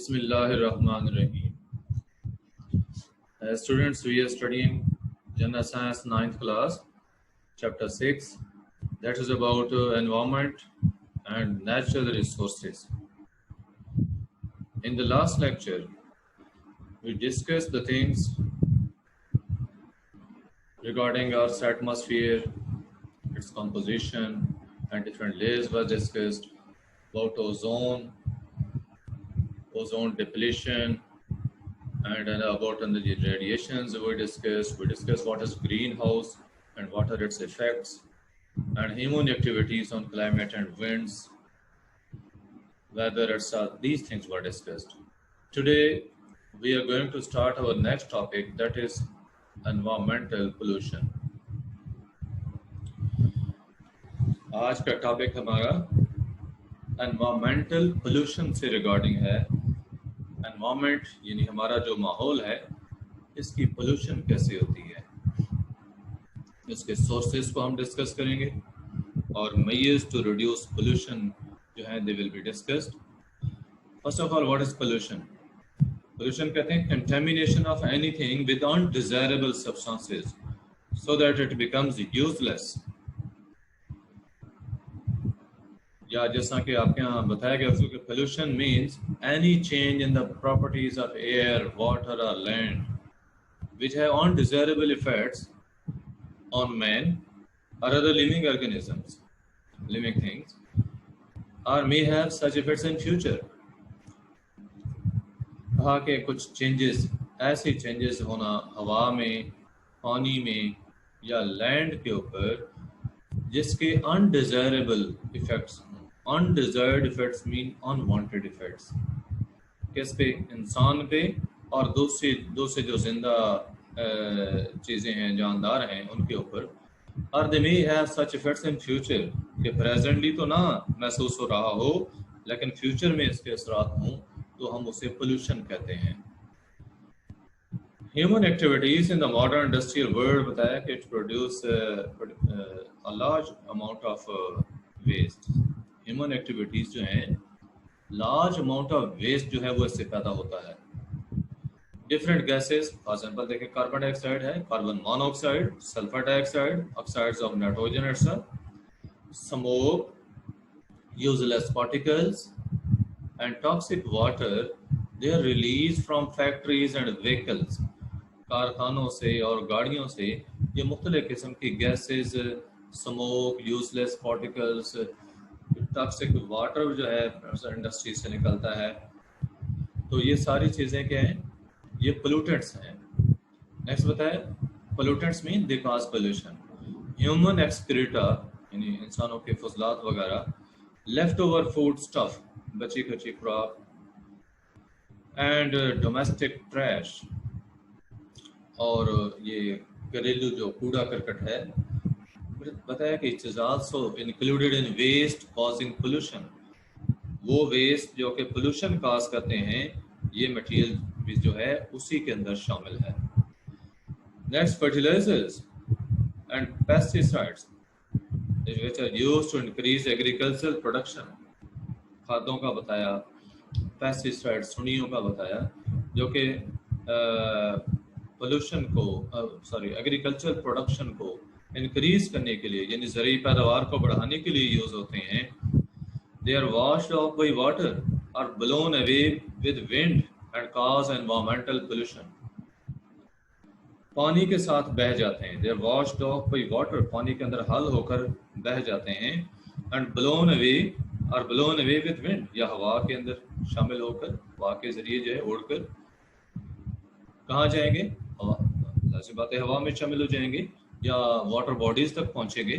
Bismillahirrahmanirrahim. Students, we are studying General Science 9th class, Chapter 6, that is about environment and natural resources. In the last lecture, we discussed the things regarding Earth's atmosphere, its composition, and different layers were discussed, about ozone depletion, and about energy radiations we discussed what is greenhouse and what are its effects, and human activities on climate and winds, whether it's these things were discussed. Today we are going to start our next topic, that is environmental pollution. आज का topic हमारा environmental pollution से regarding है। Environment यानी हमारा जो माहौल है, इसकी पोल्यूशन कैसे होती है, इसके सोर्सेस को हम डिस्कस करेंगे और मेजर्स टू रिड्यूस पोल्यूशन जो है they will be discussed. First of all, what is pollution? Pollution कहते हैं contamination of anything with undesirable substances so that it becomes useless, या जैसा कि आपके यहाँ बताया गया कि pollution means any change in the properties of air, water और land which have undesirable effects on man or other living organisms, living things, or may have such effects in future. कहा कि कुछ चेंजेस, ऐसे changes होना हवा में, पानी में या लैंड के ऊपर जिसके undesirable effects, undesired effects mean unwanted effects, किस पे? इंसान पे और दूसरे जो जिंदा चीज़ें हैं, जानदार हैं, उनके ऊपर। और they may have such effects in future, कि प्रेजेंटली तो ना महसूस हो रहा हो लेकिन फ्यूचर में इसके असरात हों, तो हम उसे पोल्यूशन कहते हैं। Human activities in the modern industrial world बताया कि it produce a large amount of waste. Human activities जो हैं, लार्ज अमाउंट ऑफ वेस्ट जो है वो इससे पैदा होता है। डिफरेंट गैसेस, फॉर एग्जांपल देखें, कार्बन डाइऑक्साइड है, carbon monoxide, sulphur dioxide, oxides of nitrogen itself, smoke, useless particles and toxic water, they are release from factories and vehicles. कारखानों से और गाड़ियों से ये मुख्तलिफ किस्म की gases, smoke, useless particles, toxic water जो है इंडस्ट्री से निकलता है। तो ये सारी चीज़ें क्या हैं? ये पोल्यूटेंट्स हैं। नेक्स्ट बताया, pollutants mean they cause pollution. Human excreta यानी इंसानों के फजलात वगैरह, लेफ्ट ओवर फूड स्टफ, बची खुची खुराक, एंड डोमेस्टिक ट्रैश, और ये घरेलू जो कूड़ा करकट है। बताया कि it's also included in waste causing pollution. वो वेस्ट जो कि पोल्यूशन कॉज करते हैं, ये मटेरियल भी जो है उसी के अंदर शामिल है। Next, fertilisers and pesticides which are used to increase agricultural production. खादों का बताया, पेस्टिसाइड, सुनियों का बताया, जो कि पोल्यूशन को एग्रीकल्चरल प्रोडक्शन को इंक्रीज करने के लिए, यानी ज़रूरी पैदावार को बढ़ाने के लिए यूज होते हैं। They are washed off by water और blown away with wind and cause environmental pollution. पानी के साथ बह जाते हैं, they are washed off by water, पानी के अंदर हल होकर बह जाते हैं, and blown away with wind, या हवा के अंदर शामिल होकर, हवा के जरिए जो है उड़कर कहाँ जाएंगे? हवा, ऐसी बात है, हवा में शामिल हो जाएंगे या वाटर बॉडीज तक पहुंचेंगे।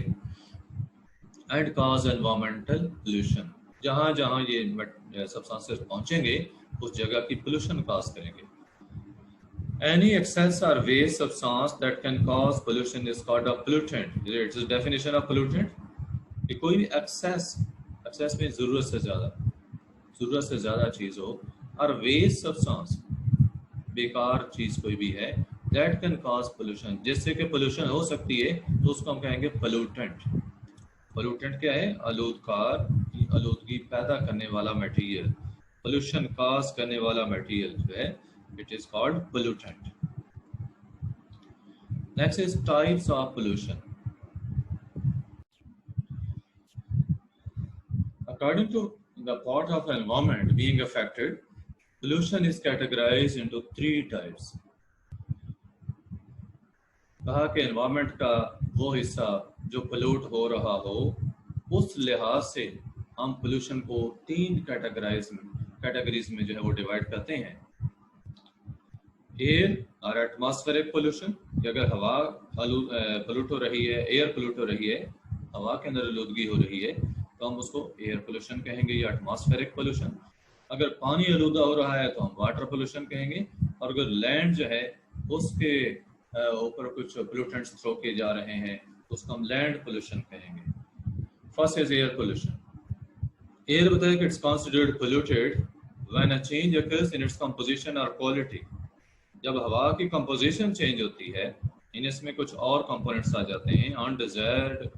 एंड कॉज एनवायरमेंटल पोल्यूशन, जहाँ जहाँ ये सब्सटेंसेस पहुंचेंगे उस जगह की पोल्यूशन कॉज करेंगे। एनी एक्सेस और waste substance that can cause pollution is called a pollutant. It's the definition of pollutant कि कोई भी एक्सेस में जरूरत से ज़्यादा चीज़ हो, और वेस्ट सब्सटेंस, बेकार चीज़ कोई भी है, दैट कैन कॉज पोल्यूशन, जिससे कि पोल्यूशन हो सकती है, तो उसको हम कहेंगे पोल्यूटेंट। पोल्यूटेंट क्या है? आलूदगी पैदा करने वाला मटेरियल। पोल्यूशन काज करने वाला मटेरियल जो है it is called pollutant. Next is types of pollution. According to the part of environment being affected, pollution is categorized into three types. कहा कि एनवायरनमेंट का वो हिस्सा जो पोल्यूट हो रहा हो, उस लिहाज से हम पोल्यूशन को तीन कैटेगरीज में जो है वो डिवाइड करते हैं। एयर और एटमॉस्फेरिक पोल्यूशन, कि अगर हवा पोल्यूट हो रही है, एयर पोल्यूट हो रही है, हवा के अंदर आलूदगी हो रही है, तो हम उसको एयर पोल्यूशन कहेंगे या एटमॉस्फेरिक पोल्यूशन। अगर पानी आलूदा हो रहा है तो हम वाटर पोल्यूशन कहेंगे, और अगर लैंड जो है उसके ऊपर कुछ पोल्यूटेंट्स थ्रो किए जा रहे हैं तो उसको हम लैंड पोल्यूशन कहेंगे। First is air pollution. Air बताया कि it's considered polluted when a change occurs in its composition और क्वालिटी। जब हवा की कंपोजिशन चेंज होती है, इन इसमें कुछ और कंपोनेंट्स आ जाते हैं, अनडिजायर्ड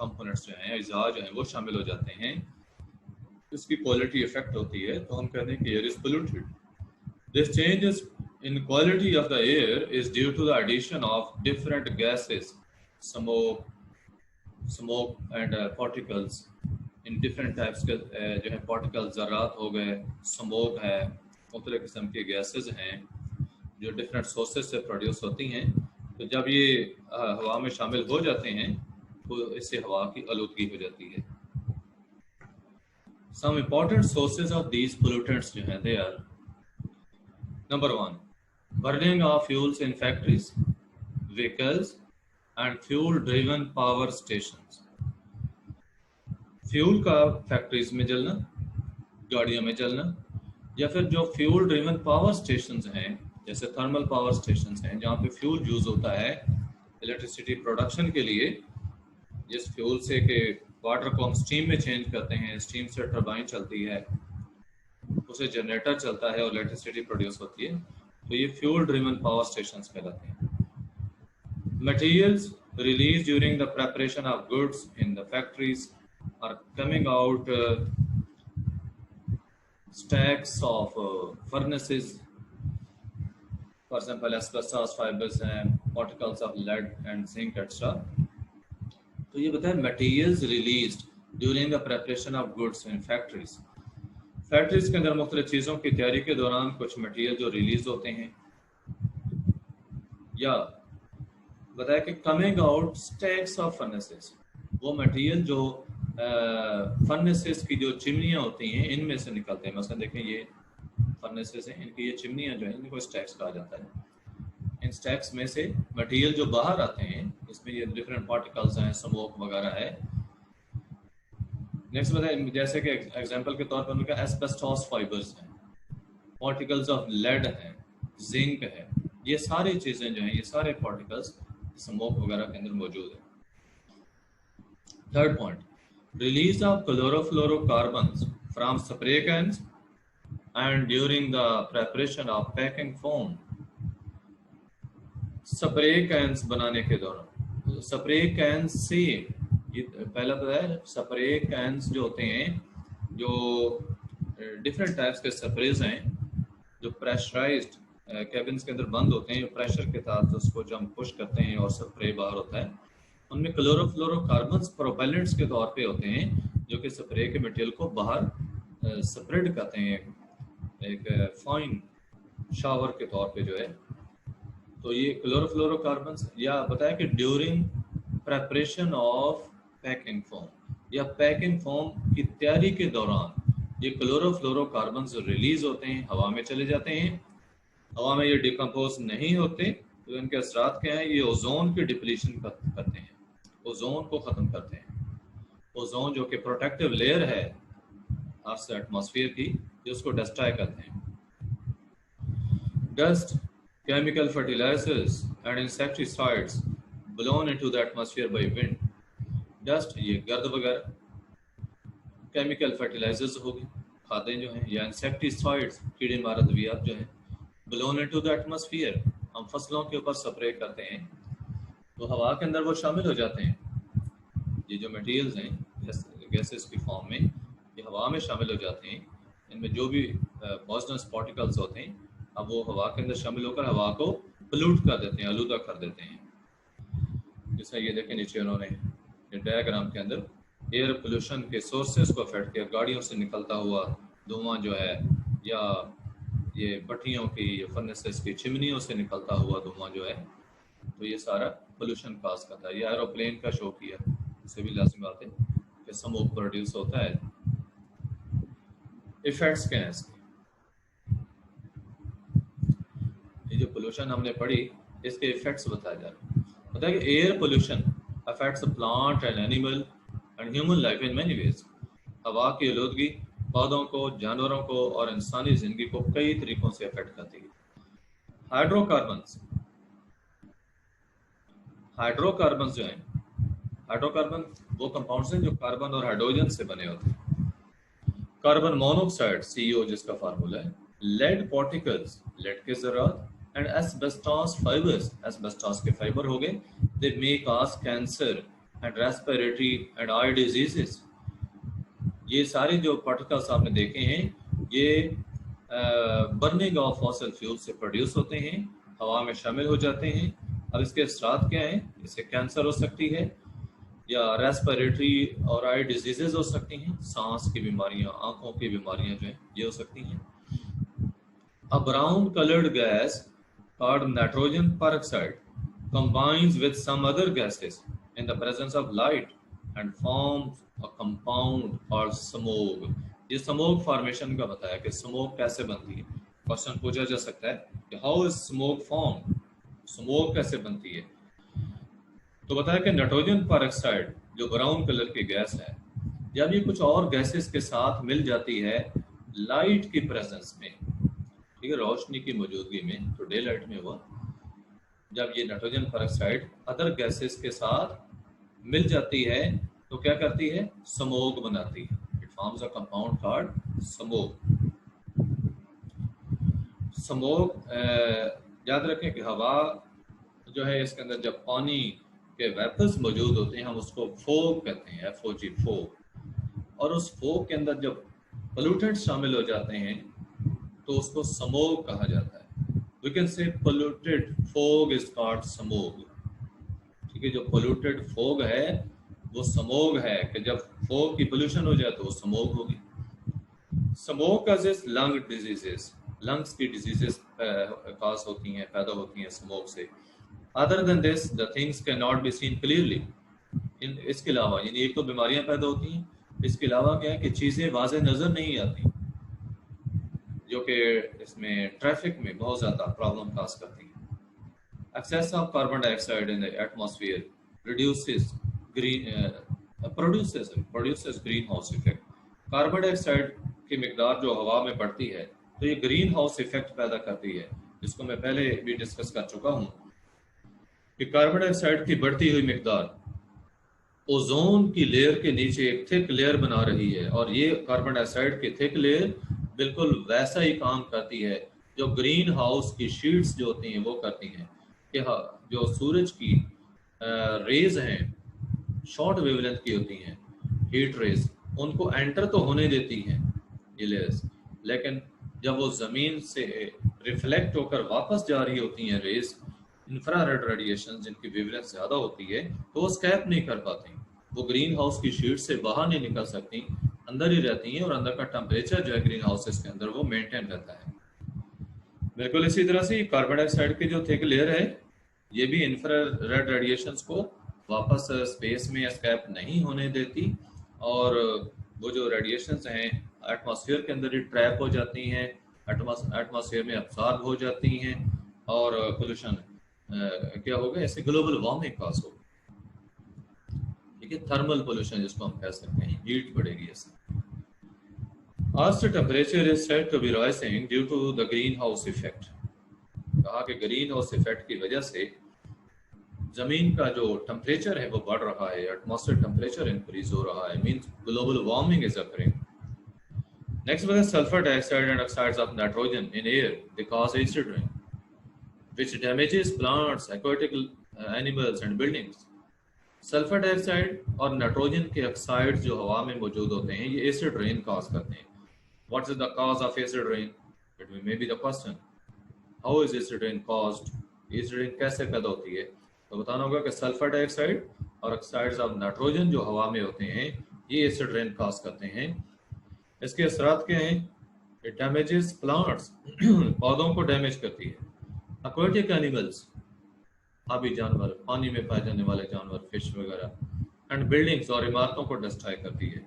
कंपोनेंट्स जो हैं, अज्जा जो हैं वो शामिल हो जाते हैं, इसकी क्वालिटी इफेक्ट होती है, तो हम कहते हैं कि air is polluted. This changes in quality of the air is due to the addition of different gases, smoke and particles in different types के जो है particles, ज़रात हो गए, smoke है, मुख्तलिफ किस्म के gases हैं जो different sources से produce होती हैं। तो जब ये हवा में शामिल हो जाते हैं तो इससे हवा की आलूदगी हो जाती है। Some important sources of these pollutants जो हैं, they are number one, burning of fuels in factories, vehicles and fuel driven power stations। Fuel का फैक्ट्रीज में जलना, गाड़ियों में जलना, या फिर जो फ्यूल ड्रिवन पावर स्टेशंस हैं जैसे थर्मल पावर स्टेशंस हैं जहाँ पे फ्यूल यूज होता है इलेक्ट्रिसिटी प्रोडक्शन के लिए, जिस फ्यूल से के वाटर को हम स्टीम में चेंज करते हैं, स्टीम से टरबाइन चलती है, उसे जनरेटर चलता है और इलेक्ट्रिसिटी प्रोड्यूस होती है, तो ये फ्यूल ड्रिवन पावर स्टेशंस कहलाते हैं। Materials release during the preparation of goods in the factories are coming out stacks of furnaces, for example asbestos fibres हैं, particles of lead and zinc extra. तो ये बताया materials released during the preparation of goods in factories. Factories के अंदर मुख्तलिफ चीज़ों की तैयारी के दौरान कुछ मटेरियल जो रिलीज होते हैं, या बताया कि coming out stacks of furnaces, वो मटेरियल जो फर्नेसेस की जो चिमनियाँ होती हैं इनमें से निकलते हैं। मसलन देखें ये फर्नेसेस हैं, इनकी ये चिमनियाँ जो हैं इनको स्टैक्स कहा जाता है। इन स्टैक्स में से मटेरियल जो बाहर आते हैं, इसमें ये डिफरेंट पार्टिकल्स हैं, स्मोक वगैरह है। नेक्स्ट बताए जैसे कि एग्जांपल के तौर पर उनका एस्बेस्टॉस फाइबर्स हैं, पार्टिकल्स ऑफ लेड है, जिंक है, ये सारी चीजें जो हैं, ये सारे पार्टिकल्स स्मोक वगैरह के अंदर मौजूद है। Third point, release of chlorofluorocarbons from spray cans and during the preparation of packing foam. Spray cans बनाने के दौरान, स्प्रे कैन से ये पहला तो है, स्प्रे कैन्स जो होते हैं, जो डिफरेंट टाइप्स के स्प्रेज हैं जो प्रेशराइज्ड कैबिन्स के अंदर बंद होते हैं, प्रेशर के तहत उसको जब हम पुश करते हैं और स्प्रे बाहर होता है, उनमें क्लोरोफ्लोरोकार्बन्स प्रोपेलेंट्स के तौर पे होते हैं जो कि स्प्रे के मटेरियल को बाहर स्प्रेड करते हैं एक फाइन शावर के तौर पे जो है। तो ये क्लोरोफ्लोरोकार्बन्स, या बताया कि during preparation of packing foam, या पैकिंग फोम की तैयारी के दौरान ये क्लोरोफ्लोरोकार्बन्स रिलीज होते हैं, हवा में चले जाते हैं। हवा में ये डिकम्पोज नहीं होते, तो इनके असरात क्या है, ये ओजोन की डिप्लीशन करते हैं, ओजोन को ख़त्म करते हैं। ओजोन जो कि प्रोटेक्टिव लेयर है अर्थ एटमॉस्फेयर की, जो उसको डिस्ट्रॉय करते हैं। Dust, chemical fertilisers and insecticides blown into the atmosphere by wind. Dust, ये गर्द वगैरह, केमिकल फर्टिलाइजर्स हो गए, खादें जो हैं, या इंसेक्टिसाइड्स, कीड़े मार अद्वियात जो हैं, ब्लोन इनटू द एटमॉस्फेयर, हम फसलों के ऊपर स्प्रे करते हैं तो हवा के अंदर वो शामिल हो जाते हैं। ये जो मटेरियल्स हैं गैसेस की फॉर्म में, ये हवा में शामिल हो जाते हैं, इनमें जो भी पॉइजनस पार्टिकल्स होते हैं अब वो हवा के अंदर शामिल होकर हवा को पोल्यूट कर देते हैं, आलूदा कर देते हैं। जैसा ये देखें नीचे उन्होंने डायग्राम के अंदर एयर पोल्यूशन के सोर्सेज को अफेक्ट किया, गाड़ियों से निकलता हुआ धुआं जो है, या ये भट्टियों की फर्नेसेस की चिमनियों से निकलता हुआ धुआं जो है, तो ये सारा पोल्यूशन काज करता है। ये एरोप्लेन का शो किया, इससे भी लाजिम बात है कि स्मोक प्रोड्यूस होता है। इफेक्ट्स क्या हैं इसके? ये जो पोल्यूशन हमने पढ़ी इसके इफेक्ट्स बताए जा रहे हैं। पता है कि air pollution affects plant and animal and human life in many ways. हवा की आलूदगी पौधों को, जानवरों को और इंसानी जिंदगी को कई तरीकों से अफेक्ट करती है। हाइड्रोकार्बन जो हैं, हाइड्रोकार्बन वो कंपाउंड्स हैं जो कार्बन और हाइड्रोजन से बने होते हैं। कार्बन मोनोऑक्साइड CO जिसका फार्मूला है, लेड पार्टिकल्स, लेड के ज़रात, एंड एस्बेस्टॉस फाइबर्स, एस्बेस्टॉस के फाइबर हो गए, they may cause cancer and respiratory and eye diseases. ये सारे जो पार्टिकल्स आपने देखे हैं ये बर्निंग ऑफ फॉसिल फ्यूल से प्रोड्यूस होते हैं, हवा में शामिल हो जाते हैं। अब इसके असरात क्या हैं? इससे कैंसर हो सकती है, या रेस्पिरेटरी और आई डिजीजेज हो सकती हैं, सांस की बीमारियां, आंखों की बीमारियां जो हैं ये हो सकती हैं। A brown colored gas called nitrogen peroxide combines with some other gases in the presence of light and forms a compound called smoke. ये smoke formation का बताया कि smoke कैसे बनती है। क्वेश्चन पूछा जा सकता है कि how is smoke formed? smoke कैसे बनती है? तो बताया कि नाइट्रोजन पेरोक्साइड जो ब्राउन कलर की गैस है, जब ये कुछ और गैसेस के साथ मिल जाती है लाइट की प्रेजेंस में, ठीक है, रोशनी की मौजूदगी में, तो डे लाइट में हुआ, जब ये नाइट्रोजन पेरोक्साइड अदर गैसेस के साथ मिल जाती है तो क्या करती है? स्मोक बनाती है। It forms a compound called smoke. Smoke याद रखें कि हवा जो है इसके अंदर जब पानी के वेपर्स मौजूद होते हैं हम उसको फोग कहते हैं, FOG, फोग। और उस फोग के अंदर जब पोल्यूटेंट्स शामिल हो जाते हैं तो उसको स्मोक कहा जाता है। We can say polluted fog is called smog. ठीक है, जो पोल्यूटेड फोग है वो स्मोक है कि जब फोग की पोल्यूशन हो जाए तो वो स्मोक होगी। Smoke causes lung diseases, lungs की डिजीजेस काज होती हैं, पैदा होती हैं स्मोक से। Other than this the things can not be seen clearly. इसके अलावा यानी एक तो बीमारियां पैदा होती हैं, इसके अलावा क्या है कि चीज़ें वाज़ेह नज़र नहीं आती, जो कि इसमें ट्रैफिक में बहुत ज़्यादा प्रॉब्लम काज करती है। Excess of carbon dioxide in the atmosphere produces greenhouse effect. Carbon dioxide की मिकदार जो हवा में बढ़ती है तो ये ग्रीन हाउस इफेक्ट पैदा करती है, जिसको मैं पहले भी डिस्कस कर चुका हूँ कि कार्बन डाइऑक्साइड की बढ़ती हुई मिकदार ओजोन की लेयर के नीचे एक थिक लेयर बना रही है, और ये कार्बन डाइऑक्साइड की थिक लेयर बिल्कुल वैसा ही काम करती है जो ग्रीन हाउस की शीट्स जो होती हैं वो करती हैं कि जो सूरज की रेज हैं शॉर्ट वेवलेंथ की होती हैं, हीट रेज, उनको एंटर तो होने देती हैं ये लेयर्स, लेकिन जब वो ज़मीन से रिफ्लेक्ट होकर वापस जा रही होती हैं रेज, इंफ्रारेड रेडिएशन जिनकी वेवलेंथ ज़्यादा होती है, तो वो स्कैप नहीं कर पाती, वो ग्रीन हाउस की शीट से बाहर नहीं निकल सकती, अंदर ही रहती हैं, और अंदर का टेम्परेचर जो है ग्रीन हाउसेस के अंदर वो मेंटेन रहता है। बिल्कुल इसी तरह से कार्बन डाइऑक्साइड की जो थिक लेयर है ये भी इंफ्रारेड रेडिएशंस को वापस स्पेस में स्कैप नहीं होने देती, और वो जो रेडिएशंस हैं एटमॉस्फेयर के अंदर ही ट्रैप हो जाती हैं, एटमॉस्फेयर में अब्सॉर्ब हो जाती हैं, और पोल्यूशन क्या होगा, ऐसे ग्लोबल वार्मिंग काज होगा। ठीक है, थर्मल पोल्यूशन जिसको हम कह सकते हैं, हीट बढ़ेगी ऐसे। Earth's temperature is said to be rising due to the greenhouse effect। कहा कि ग्रीन हाउस इफेक्ट की वजह से जमीन का जो टेम्परेचर है वो बढ़ रहा है, एटमॉस्फेयर टेम्परेचर इंक्रीज हो रहा है, means global warming is occurring. Next है sulphur dioxide and oxides of nitrogen in air they cause acid rain which damages plants, aquatic animals and buildings. Sulphur dioxide और नाइट्रोजन के oxide जो हवा में मौजूद होते हैं ये एसिड रेन कॉज करते हैं। What is the cause of acid rain? It may be the question. How is acid rain caused? Acid rain कैसे पैदा होती है? तो बताना होगा कि सल्फर डाइऑक्साइड और ऑक्साइड्स ऑफ नाइट्रोजन जो हवा में होते हैं ये एसिड रेन कॉज करते हैं। इसके असरात क्या हैं? इट डैमेजेस प्लांट्स पौधों को डैमेज करती है। एक्वेटिक एनिमल्स, आबी जानवर, पानी में पाए जाने वाले जानवर, फिश वगैरह, एंड बिल्डिंग्स और इमारतों को डिस्ट्रॉय करती है।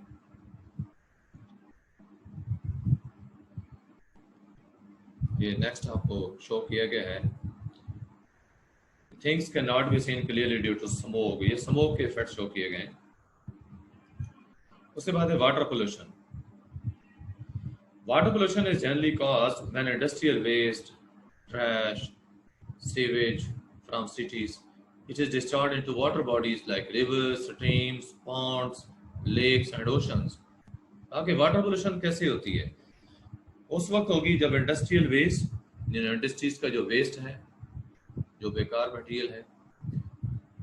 ये नेक्स्ट आपको शो किया गया है। Things can not be seen clearly due to smoke, ये स्मोक के इफेक्ट शो किए गए हैं। उसके बाद है water pollution. Water pollution is generally caused when industrial waste, trash, sewage from cities, it is discharged into water bodies like rivers, streams, ponds, lakes and oceans. आगे water pollution कैसे होती है? उस वक्त होगी जब इंडस्ट्रियल वेस्ट, इंडस्ट्रीज का जो वेस्ट है, जो बेकार मटेरियल है,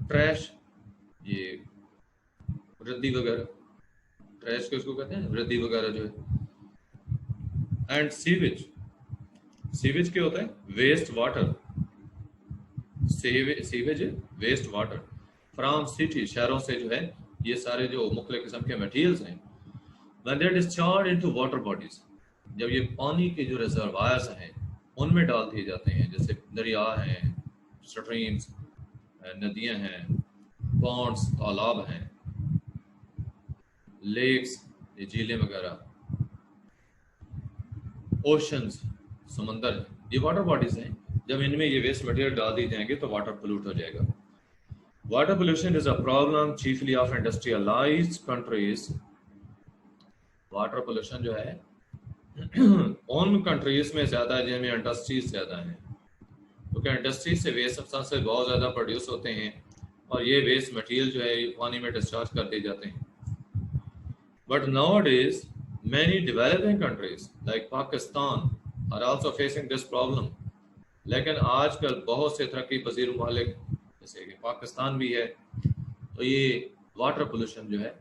ट्रैश, ये रद्दी वगैरह, ट्रैश किसको कहते हैं? रद्दी वगैरह जो है, एंड सीवेज, सीवेज क्या होता है? Waste water, sewage waste water from city, शहरों से जो है ये सारे जो मुख्तलिफ किस्म के मटेरियल्स हैं, when they are discharge into water bodies, जब ये पानी के जो रिजर्वायर्स हैं उनमें डाल दिए जाते हैं, जैसे दरिया हैं, स्ट्रीम्स, नदियां हैं, पॉन्ड्स, तालाब हैं, लेक्स, ये झीलें वगैरह, ओशंस, समंदर, ये वाटर बॉडीज हैं। जब इनमें ये वेस्ट मटेरियल डाल दी जाएंगे तो वाटर पोल्यूट हो जाएगा। Water pollution is a problem chiefly of industrialised countries. Water pollution जो है उन कंट्रीज में ज्यादा है जिनमें इंडस्ट्रीज ज्यादा हैं, क्योंकि इंडस्ट्रीज से वेस्ट सब्सटेंसेस बहुत ज्यादा प्रोड्यूस होते हैं और ये वेस्ट मटेरियल जो है पानी में डिस्चार्ज कर दिए जाते हैं। But nowadays many developing countries like Pakistan are also facing this problem. लेकिन आजकल बहुत से तरक्की पजीर ममालिक जैसे कि पाकिस्तान भी है तो ये वाटर पोल्यूशन जो है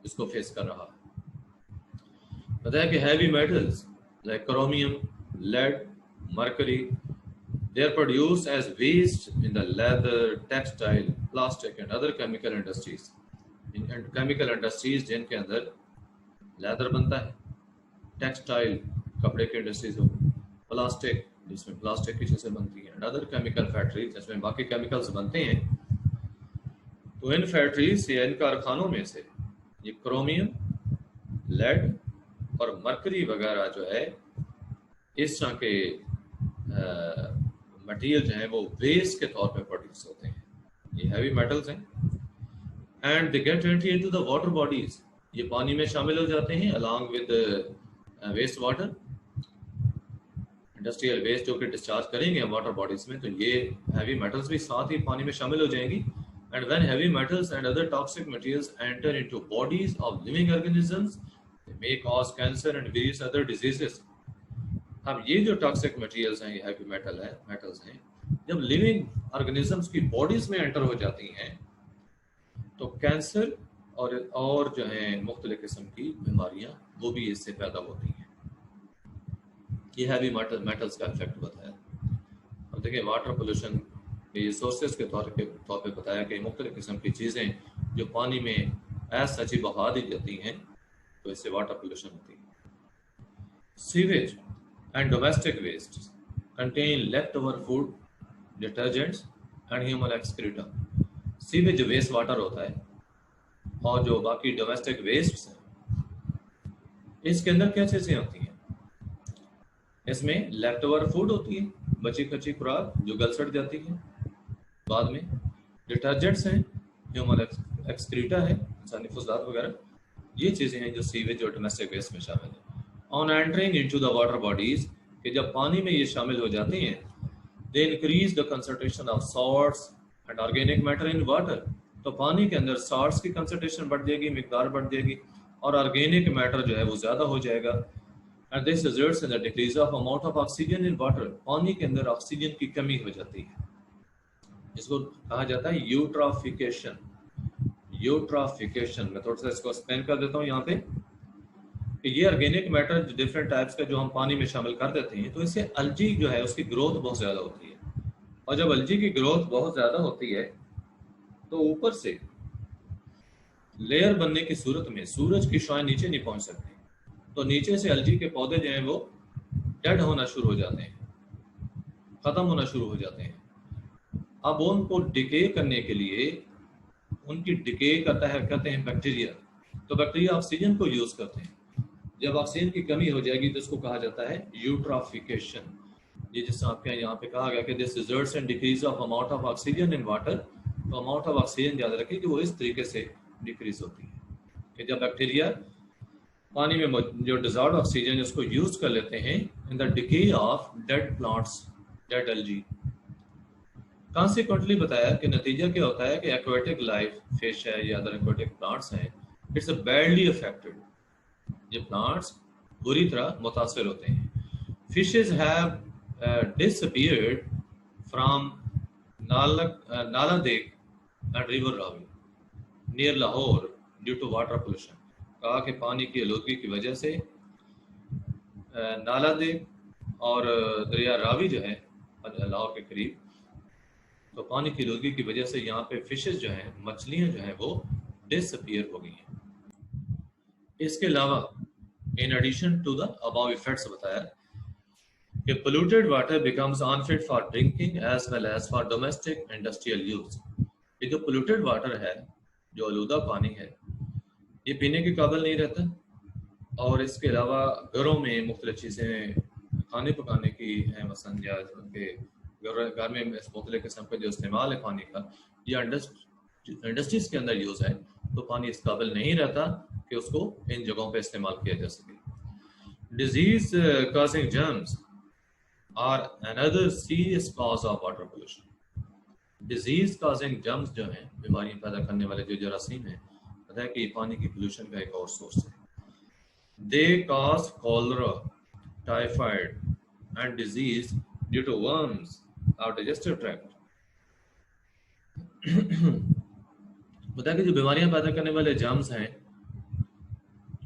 इसको फेस कर रहा है। पता है कि heavy metals like chromium, lead, mercury, they are produced as waste in the leather, textile, plastic and other chemical industries. In chemical industries जिनके अंदर लेदर बनता है, टेक्सटाइल कपड़े की इंडस्ट्रीज हो, प्लास्टिक जिसमें प्लास्टिक की चीजें बनती हैं, अदर केमिकल फैक्ट्रीज जिसमें बाकी केमिकल्स बनते हैं। तो इन फैक्ट्रीज या इन कारखानों में से ये क्रोमियम, लेड और मरकरी वगैरह जो है इस तरह के मटेरियल जो है वो वेस्ट के तौर पे प्रोड्यूस होते हैं। ये हैवी मेटल्स हैं and they get entry into the water bodies, ये पानी में शामिल हो जाते हैं along with waste water, industrial waste जो कि डिस्चार्ज करेंगे वाटर बॉडीज में, तो ये हैवी मेटल्स भी साथ ही पानी में शामिल हो जाएंगी। And when heavy metals and other toxic materials enter into bodies of living organisms they may cause cancer and various other diseases. अब ये जो टॉक्सिक मटेरियल्स हैं, ये हैवी मेटल्स हैं, जब लिविंग ऑर्गेनिजम्स की बॉडीज में एंटर हो जाती हैं तो कैंसर और जो है मुख्तलिफ किस्म की बीमारियां वो भी इससे पैदा होती हैं। ये हैवी मेटल्स का इफेक्ट बताया। अब देखिए वाटर पोल्यूशन के ये सोर्सेज के तौर पे बताया कि मुख्तलिफ किस्म की चीज़ें जो पानी में ऐसा सची बहा दी जाती हैं तो इससे वाटर पोल्यूशन होती है। Sewage and domestic waste contain left over food, detergents and human excreta. Sewage waste water होता है और जो बाकी डोमेस्टिक वेस्ट हैं इसके अंदर क्या चीजें होती हैं? इसमें लेफ्ट ओवर फूड होती है, बची कच्ची खुराक जो गल सड़ जाती है। बाद में डिटर्जेंट्स हैं, ह्यूमन एक्सक्रीटा है, इंसानी फुजलात वगैरह, ये चीजें हैं जो सीवेज और डोमेस्टिक वेस्ट में शामिल है। On entering into the water bodies, कि जब पानी में ये शामिल हो जाती हैं, they increase the concentration of salts and organic matter in water. तो पानी के अंदर सॉल्ट्स की कंसंट्रेशन बढ़ जाएगी, मिकदार बढ़ जाएगी और ऑर्गेनिक मैटर जो है वो ज्यादा हो जाएगा। And this results in the decrease of amount of oxygen in water. पानी के अंदर ऑक्सीजन की कमी हो जाती है, इसको कहा जाता है यूट्रॉफिकेशन। यूट्रॉफिकेशन मैं थोड़ा सा इसको एक्सप्लेन कर देता हूँ यहाँ पे कि ये ऑर्गेनिक मैटर डिफरेंट टाइप्स का जो हम पानी में शामिल कर देते हैं, तो इससे अलजी जो है उसकी ग्रोथ बहुत ज़्यादा होती है। और जब अलजी की ग्रोथ बहुत ज़्यादा होती है तो ऊपर से लेयर बनने की सूरत में सूरज की शुआएं नीचे नहीं पहुंच सकती, तो नीचे से अलजी के पौधे जो हैं वो डेड होना शुरू हो जाते हैं, ख़त्म होना शुरू हो जाते हैं। अब उनको डिके करने के लिए उनकी डिके करता है कहते हैं बैक्टीरिया, तो बैक्टीरिया ऑक्सीजन को यूज़ करते हैं। जब ऑक्सीजन की कमी हो जाएगी तो इसको कहा जाता है यूट्राफिकेशन। ये जिस आपके यहाँ पे कहा गया कि this results in decrease of amount of oxygen in water, तो अमाउंट ऑफ ऑक्सीजन याद रखें कि वो इस तरीके से डिक्रीज होती है कि जब बैक्टीरिया पानी में जो डिजॉल्व ऑक्सीजन उसको यूज कर लेते हैं in the decay of dead plants, dead algae. Consequently बताया कि नतीजा क्या होता है कि एक्वेटिक लाइफ, फिश है या अदर एक्वेटिक प्लांट्स हैं, इट्स बैडली अफेक्टेड। ये प्लांट्स बुरी तरह मुतासर होते हैं। Fishes have disappeared from Nala Deg and river Ravi near Lahore due to water pollution. कहा कि पानी की आलूदगी की वजह से नाला देग और दरिया रावी जो है लाहौर के करीब, तो पानी की आलूदगी की वजह से यहाँ पे फिशेज जो हैं, मछलियाँ जो हैं वो डिसअपीयर हो गई हैं। इसके अलावा in addition to the above effects बताया कि polluted water becomes unfit for drinking as well as for domestic industrial use. ये जो पोल्यूटेड वाटर है, जो आलूदा पानी है, ये पीने के काबिल नहीं रहता, और इसके अलावा घरों में मुख्तलिफ चीज़ें खाने पकाने की हैं, मसलन या उनके घर में मुख्तलिफ किस्म का जो इस्तेमाल है पानी का, या इंडस्ट्रीज के अंदर यूज़ है, तो पानी इस काबिल नहीं रहता कि उसको इन जगहों पे इस्तेमाल किया जा सके। Disease causing germs are another serious cause of water pollution. Disease causing germs जो हैं, बीमारियां पैदा करने वाले जो जरासीम हैं, पता है कि ये पानी की पोल्यूशन का एक और सोर्स है। They cause cholera, typhoid and disease due to worms और डाइजेस्टिव ट्रैक्ट। पता है कि जो बीमारियां पैदा करने वाले जर्म्स हैं,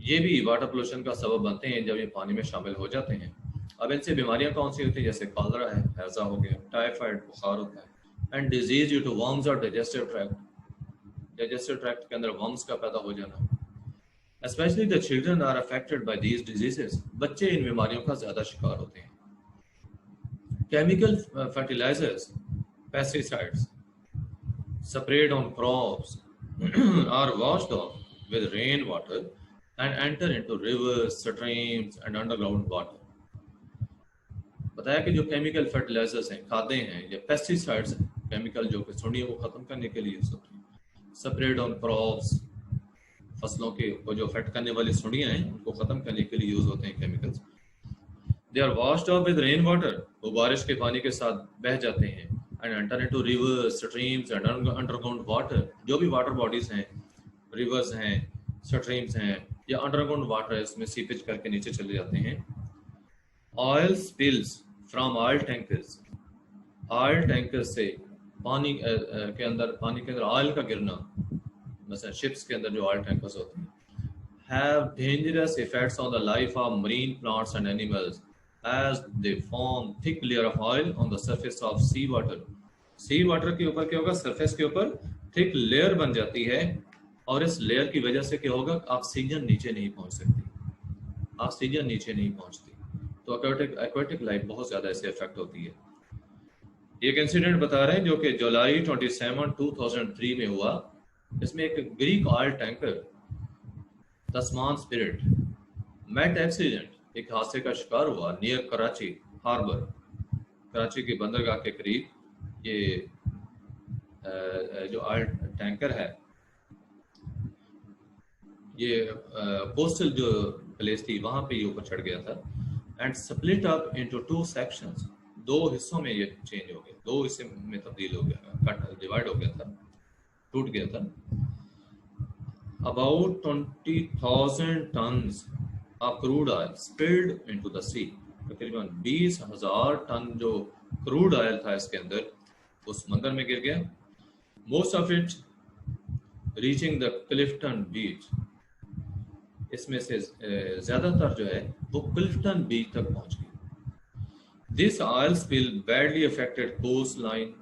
ये भी वाटर पोल्यूशन का सबब बनते हैं जब ये पानी में शामिल हो जाते हैं। अब इनसे बीमारियां कौन सी होती हैं? जैसे कॉलरा है, हैजा हो गया, टाइफाइड बुखार होता है, and disease due to worms और डाइजेस्टिव ट्रैक्ट, डाइजेस्टिव ट्रैक्ट के अंदर वर्म्स का पैदा हो जाना। Especially the children are affected by these diseases. बच्चे इन बीमारियों का ज़्यादा शिकार होते हैं। Chemical fertilizers, pesticides, sprayed on crops are washed off with rainwater and enter into rivers, streams and underground water. बताया कि जो केमिकल फर्टिलाइजर्स हैं, खादें हैं या पेस्टिसाइड्स हैं, केमिकल जो कि सुंडियों को ख़त्म करने के लिए यूज़ होती हैं, स्प्रेड ऑन क्रॉप्स, फसलों के जो अफेक्ट करने वाली सुंडियां हैं उनको ख़त्म करने के लिए यूज़ होते हैं chemicals. They are washed off with rain water, वो बारिश के पानी के साथ बह जाते हैं, and enter into rivers, streams and underground water. जो भी वाटर बॉडीज हैं, रिवर्स हैं, स्ट्रीम्स हैं या अंडरग्राउंड वाटर है, उसमें सीपेज करके नीचे चले जाते हैं। Oil spills from oil tankers, oil tanker से पानी के अंदर ऑयल का गिरना, मतलब शिप्स के अंदर जो ऑयल टैंकर्स होते हैं, have dangerous effects on the life of marine plants and animals as they form thick layer of oil on the surface of sea water. Sea water के ऊपर क्या होगा? सरफेस के ऊपर थिक लेयर बन जाती है, और इस लेयर की वजह से क्या होगा? ऑक्सीजन नीचे नहीं पहुंच सकती, ऑक्सीजन नीचे नहीं पहुंचती, तो एक्वेटिक लाइफ बहुत ज़्यादा इससे इफेक्ट होती है। एक इंसिडेंट बता रहे हैं जो कि जुलाई 27, 2003 में हुआ। इसमें एक ग्रीक ऑयल टैंकर तस्मान स्पिरिट मेट एक्सीडेंट, एक हादसे का शिकार हुआ नियर कराची हार्बर, कराची के बंदरगाह के करीब। ये जो ऑयल टैंकर है, ये कोस्टल जो प्लेस थी वहां पे ये ऊपर चढ़ गया था, and split up into 2 sections, 2 हिस्सों में ये चेंज हो गया, 2 हिस्से में तब्दील हो गया, कट डिवाइड हो गया था, टूट गया था। About 20,000 tons of crude oil spilled into the sea. तकरीबन 20,000 टन जो क्रूड ऑयल था इसके अंदर वो समंदर में गिर गया। Most of it reaching the Clifton beach. इसमें से ज़्यादातर जो है वो क्लिफ्टन बीच तक पहुंच गई। This oil spill badly affected coast line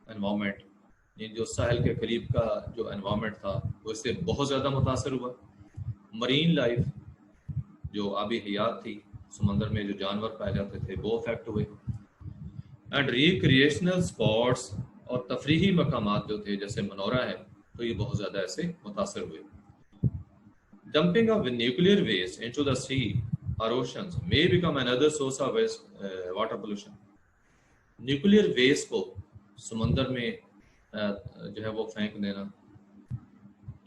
environment, ये जो साहिल के करीब का जो एनवायरमेंट था वो इससे बहुत ज़्यादा मुतासर हुआ। मरीन लाइफ, जो आबी हयात थी, समंदर में जो जानवर पाए जाते थे, वो अफेक्ट हुए। एंड रिक्रिएशनल स्पॉट्स और तफरीही मकामात जो थे जैसे मनोरा है, तो ये बहुत ज़्यादा ऐसे मुतासर हुए। Dumping of nuclear waste into the sea और oceans may become another source of water pollution. Nuclear waste को समंदर में जो है वो फेंक देना,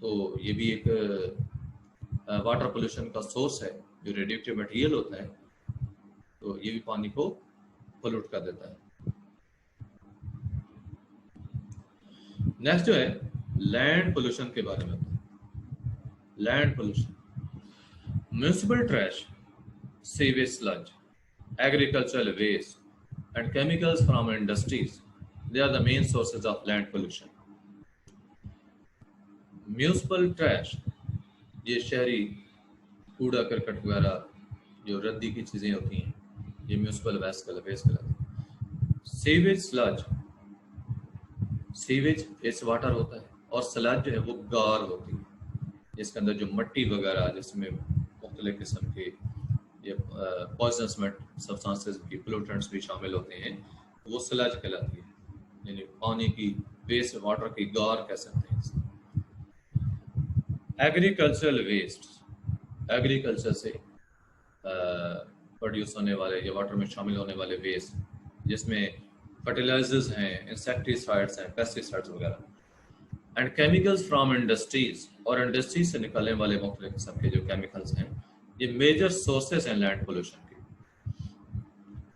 तो ये भी एक वाटर पोल्यूशन का सोर्स है। जो रेडियोएक्टिव मटेरियल होता है तो ये भी पानी को पोल्यूट कर देता है। नेक्स्ट जो है लैंड पोल्यूशन के बारे में। Land pollution, municipal trash, sewage sludge, agricultural waste and chemicals from industries, they are the main sources of land pollution. Municipal trash, ये शहरी कूड़ा करकट वगैरह जो रद्दी की चीज़ें होती हैं, ये म्यूनिसिपल वेस्ट कहलाते हैं। Sewage sludge, sewage it's water होता है और स्लज जो है वो गार होती है, जिसके अंदर जो मट्टी वगैरह जिसमें मुख्तलिफ किस्म के ये पॉइजनस सब्सटेंसेस की पोल्यूटेंट्स भी शामिल होते हैं, वो स्लज कहलाती है, यानी पानी की वेस्ट वाटर की गार कह सकते हैं। एग्रीकल्चरल वेस्ट, एग्रीकल्चर से प्रोड्यूस होने वाले या वाटर में शामिल होने वाले वेस्ट, जिसमें फर्टिलाइजर्स हैं, इंसेक्टिसाइड्स हैं, पेस्टिसाइड्स वगैरह। एंड केमिकल्स फ्रॉम इंडस्ट्रीज, और इंडस्ट्रीज से निकलने वाले मुख्तलिफ किस्म के जो केमिकल्स हैं, ये मेजर सोर्सेस हैं लैंड पोल्यूशन के।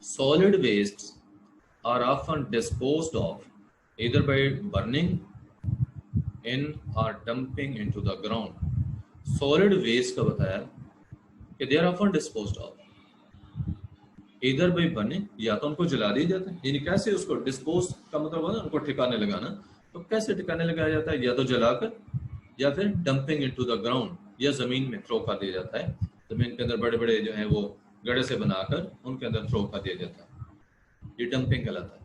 Solid waste are often disposed of either by burning in or dumping into the ground. Solid waste का बताया कि they are often disposed of either by burning, या तो उनको जला दिया जाता है, यानी कैसे उसको डिस्पोज का मतलब है उनको ठिकाने लगाना, तो कैसे ठिकाने लगाया जाता है, या तो जलाकर या फिर डंपिंग इनटू द ग्राउंड, या जमीन में थ्रो कर दिया जाता है। जमीन के अंदर बड़े बड़े जो है वो गड्ढे से बनाकर उनके अंदर थ्रो कर दिया जाता है, ये डंपिंग कहलाता है।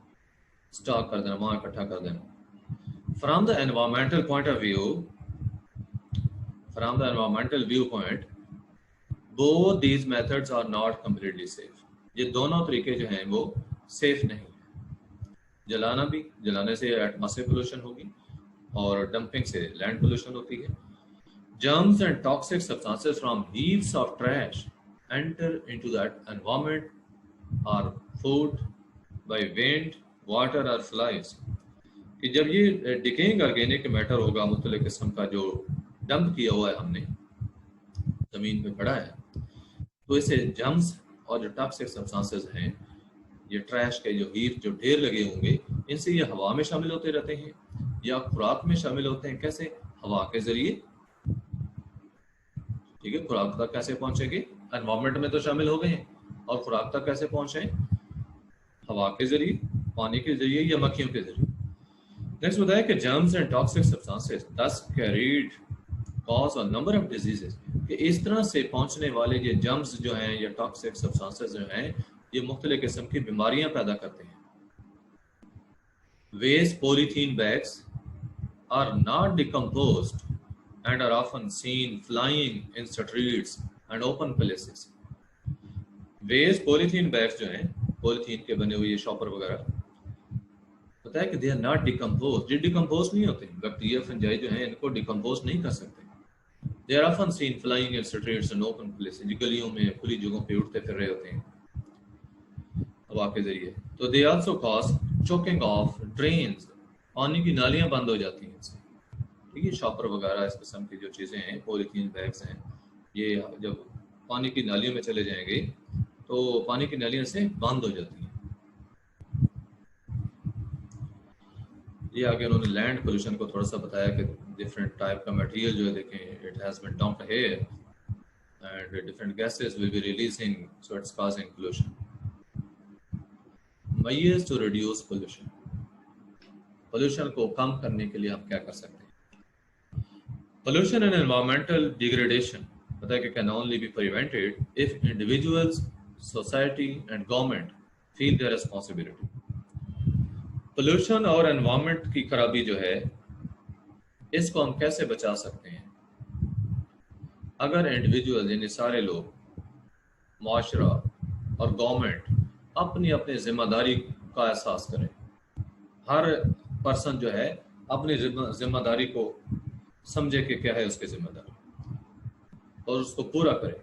स्टॉक कर देना, वहां इकट्ठा कर देना। From the environmental point of view, from the environmental view point, both these methods are not completely safe. ये दोनों तरीके जो हैं वो सेफ नहीं है। जलाना भी, जलाने से एटमॉस्फेयर पोल्यूशन होगी और डंपिंग से लैंड पोल्यूशन होती है। Germs and toxic substances from heaps of trash enter into that environment और फूड बाय विंड, वाटर और फ्लाइज, कि जब ये डिकेइंग ऑर्गेनिक मैटर होगा मुख्तलिफ किस्म का जो डंप किया हुआ है हमने जमीन पे पड़ा है, तो इसे जर्म्स और जो टॉक्सिक सब्सटेंसेस हैं, ये ट्रैश के जो हीप जो ढेर लगे होंगे, इनसे ये हवा में शामिल होते रहते हैं या खुराक में शामिल होते हैं। कैसे? हवा के जरिए। ठीक है, खुराक तक कैसे पहुंचेगी? एनवायरमेंट में तो शामिल हो गए हैं, और खुराक तक कैसे पहुंचे? हवा के जरिए, पानी के जरिए या मक्खियों के जरिए। नेक्स्ट बताया कि जर्म्स एंड टॉक्सिक सब्सटेंसेस दस carried cause a number of diseases, कि इस तरह से पहुंचने वाले ये जर्म्स जो हैं या टॉक्सिक सब्सटेंसेस जो हैं, ये मुख्तलिफ किस्म की बीमारियां पैदा करते हैं। Waste polythene bags are not decomposed and are often seen flying in streets and open places. Waste polythene bags जो हैं, पॉलीथीन के बने हुए शॉपर वगैरह, पता है कि they are not decomposed, ये डिकम्पोज नहीं होते। बैक्टीरिया फंजाई जो हैं इनको डिकम्पोज नहीं कर सकते। They are often seen flying in streets and open places, गलियों में खुली जगहों पे उड़ते फिर रहे होते हैं हवा के जरिए। तो they also cause choking of drains, पानी की नालियां बंद हो जाती हैं इससे। ठीक है, शॉपर वगैरह इस किस्म की जो चीज़ें हैं, पॉलीथीन बैग्स हैं, ये जब पानी की नालियों में चले जाएंगे तो पानी की नालियां से बंद हो जाती हैं। ये आगे उन्होंने लैंड पोल्यूशन को थोड़ा सा बताया कि डिफरेंट टाइप का मटेरियल जो है, देखें, it has been dumped here and different gases will be releasing, so it's causing pollution. Measures to reduce pollution, pollution को कम करने के लिए हम क्या कर सकते हैं? पोल्यूशन एंड एनवायरमेंटल डिग्रेडेशन, पता है कि can only be prevented if individuals, society and government feel their responsibility. Pollution और एनवायरनमेंट की खराबी जो है, इसको हम कैसे बचा सकते हैं? अगर इंडिविजुअल यानी सारे लोग, माशरा और गवर्नमेंट अपनी अपनी जिम्मेदारी का एहसास करें, हर पर्सन जो है अपनी जिम्मेदारी को समझे कि क्या है उसकी जिम्मेदारी और उसको पूरा करे.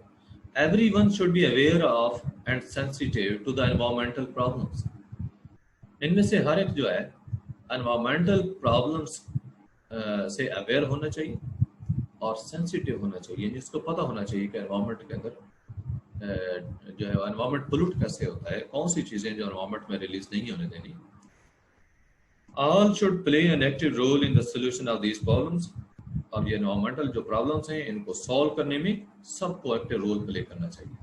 Everyone should be aware of and sensitive to the environmental problems. इनमें से हर एक जो है एनवायरमेंटल प्रॉब्लम्स से अवेयर होना चाहिए और सेंसिटिव होना चाहिए. जिसको पता होना चाहिए कि एनवायरमेंट के अंदर जो है एनवायरमेंट पोल्यूट कैसे होता है, कौन सी चीजें जो एनवायरमेंट में रिलीज नहीं होने देनी. All should play an active role in the solution of these problems. अब ये एनवायरमेंटल जो प्रॉब्लम्स हैं इनको सॉल्व करने में सबको एक्टिव रोल प्ले करना चाहिए.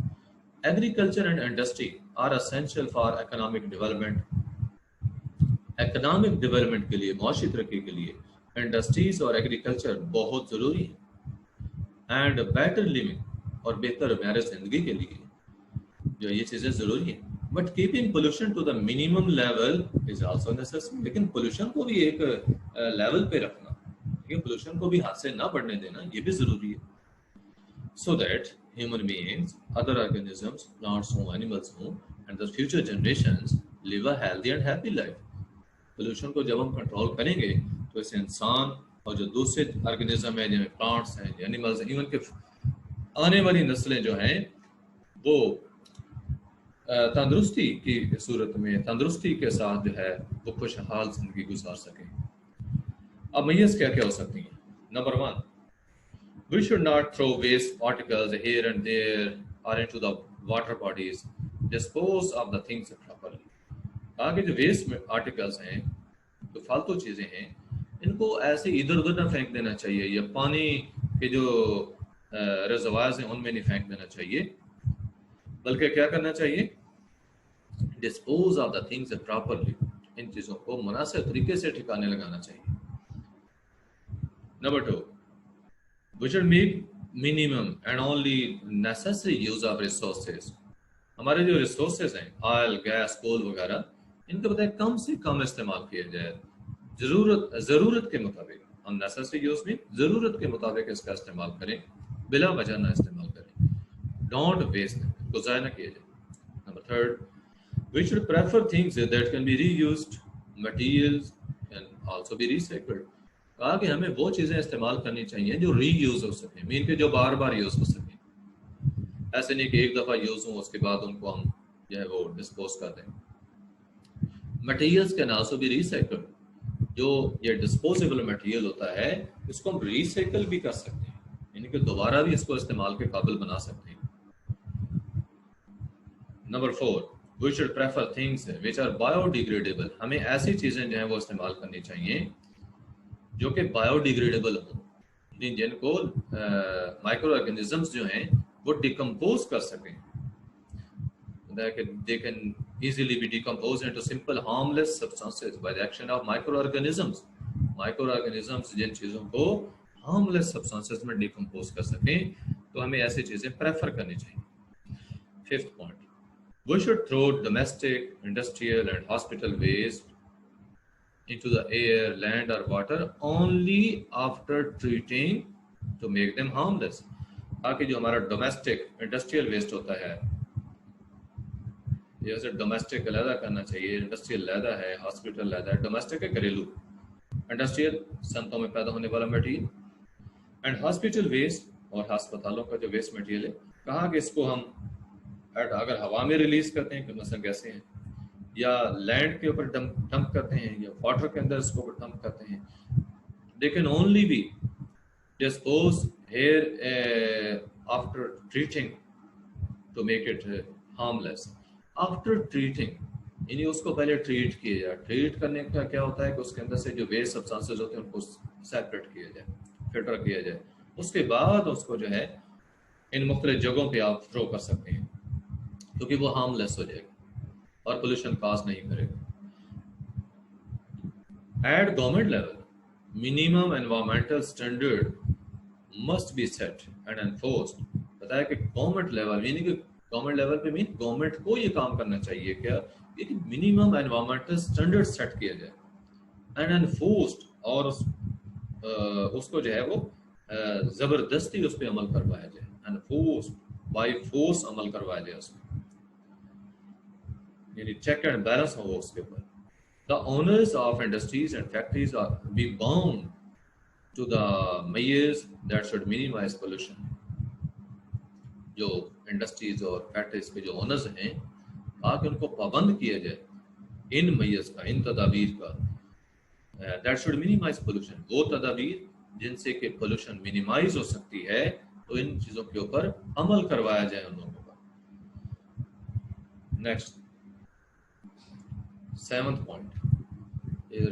Agriculture and industry are essential for economic development. Economic development के लिए, माशी तरक्की के लिए इंडस्ट्रीज और एग्रीकल्चर बहुत जरूरी है. एंड बेटर लिविंग और बेहतर मैर जिंदगी के लिए जो ये चीजें जरूरी हैं. But keeping pollution to the minimum level is also necessary. लेकिन पोल्यूशन को भी एक लेवल पे रखना, पोल्यूशन को भी हाथ से ना बढ़ने देना, ये भी जरूरी है. So that human beings, other organisms, plants हो, एनिमल्स हो and the future generations live a healthy and happy life. Pollution को जब हम कंट्रोल करेंगे तो इस इंसान और जो दूसरे ऑर्गेनिज्म है, जिनमें प्लांट्स हैं, एनिमल्स हैं, इवन के आने वाली नस्लें जो हैं वो तंदुरुस्ती की सूरत में, तंदुरुस्ती के साथ जो है वो खुशहाल जिंदगी गुजार सकें. अब मय्यस क्या क्या हो सकती हैं? Number 1, we should not throw waste particles here and there or into the water bodies. Dispose of the things properly. आगे जो वेस्ट आर्टिकल्स हैं, जो फालतू चीजें हैं, इनको ऐसे इधर उधर ना फेंक देना चाहिए, या पानी के जो रिजर्वायर्स हैं उनमें नहीं फेंक देना चाहिए, बल्कि क्या करना चाहिए? Dispose of the things properly. इन चीजों को मुनासिब तरीके से ठिकाने लगाना चाहिए. Number 2, we should make minimum and only necessary use of resources. हमारे जो रिसोर्सेज हैं, ऑयल, गैस, कोल वगैरह, इनको बताए कम से कम इस्तेमाल किया जाए. जरूरत के मुताबिक, अननेसेसरी यूज में जरूरत के मुताबिक इसका इस्तेमाल करें, बिला वजह ना इस्तेमाल करें. डोंट वेस्ट, इसको ज़ाया ना किया जाए. Number 3, we should prefer things that can be reused. Materials can also be recycled. कहा कि हमें वो चीजें इस्तेमाल करनी चाहिए जो रीयूज हो सके, मीन के जो बार बार यूज हो सके. ऐसे नहीं कि एक दफा यूज हो उसके बाद उनको हम जो है वो डिस्पोज कर दें. Materials can also be recycled. जो ये डिस्पोजेबल मटेरियल होता है इसको हम रिसाइकल भी कर सकते हैं, यानी कि दोबारा भी इसको इस्तेमाल के काबिल बना सकते हैं. Number 4, we should prefer things which are biodegradable. हमें ऐसी चीजें जो है वो इस्तेमाल करनी चाहिए जो कि बायोडिग्रेडेबल हो, जिनको माइक्रो ऑर्गेनिजम्स जो हैं वो डिकम्पोज कर सकें. They can easily be decomposed into simple harmless substances by the action of microorganisms. Microorganisms जिन चीज़ों को harmless substances में डिकम्पोज कर सकें, तो हमें ऐसी चीज़ें प्रेफर करनी चाहिए. 5th point, we should throw domestic, industrial and hospital waste into the air, land or water only after treating to make them harmless. ताकि जो हमारा डोमेस्टिक इंडस्ट्रियल वेस्ट होता है, जैसे डोमेस्टिक अलहदा करना चाहिए, इंडस्ट्रियल अलहदा है, हॉस्पिटल अलहदा है. डोमेस्टिक है घरेलू, इंडस्ट्रियल सनतों में पैदा होने वाला मटेरियल, एंड हॉस्पिटल वेस्ट और अस्पतालों का जो वेस्ट मटेरियल है, कहा कि इसको हम अगर हवा में रिलीज करते हैं, मसलन गैसें हैं, या लैंड के ऊपर डंप करते हैं, या वाटर के अंदर इसको डंप करते हैं, they can only be dispose here after treating to make it harmless. After treating यानी उसको पहले ट्रीट किया जाए. ट्रीट करने का क्या होता है कि उसके अंदर से जो वेस्ट सब्सटेंसेस होते हैं उनको सेपरेट किया जाए, फिल्टर किया जाए, उसके बाद उसको जो है इन मुख्तलिफ जगहों पे आप थ्रो कर सकते हैं, क्योंकि वो हार्मलेस हो जाएगा और पोल्यूशन काज नहीं करेगा. Eight government level, minimum environmental standard must be set and enforced. बताया कि गवर्नमेंट लेवल, यानी कि गवर्नमेंट लेवल पे मीन गवर्नमेंट को ये काम करना चाहिए क्या, एक मिनिमम एनवायरमेंटल स्टैंडर्ड सेट किया जाए एंड एनफोर्स्ड, और उसको जो है वो जबरदस्ती उस पर अमल करवाया जाए, एनफोर्स्ड बाय फोर्स अमल करवाया जाए उसमें, यानी चेक एंड बैलेंस हो उसके ऊपर. The owners of industries and factories are be bound to the measures that should minimise pollution. जो इंडस्ट्रीज और फैक्ट्रीज के जो ओनर्स हैं, ताकि उनको पाबंद किया जाए इन मेजर्स का, इन तदाबीर का, दैट शुड मिनिमाइज पोल्यूशन, वो तदाबीर जिनसे कि पोल्यूशन मिनिमाइज हो सकती है, तो इन चीज़ों के ऊपर अमल करवाया जाए उन लोगों का. Next 7th point,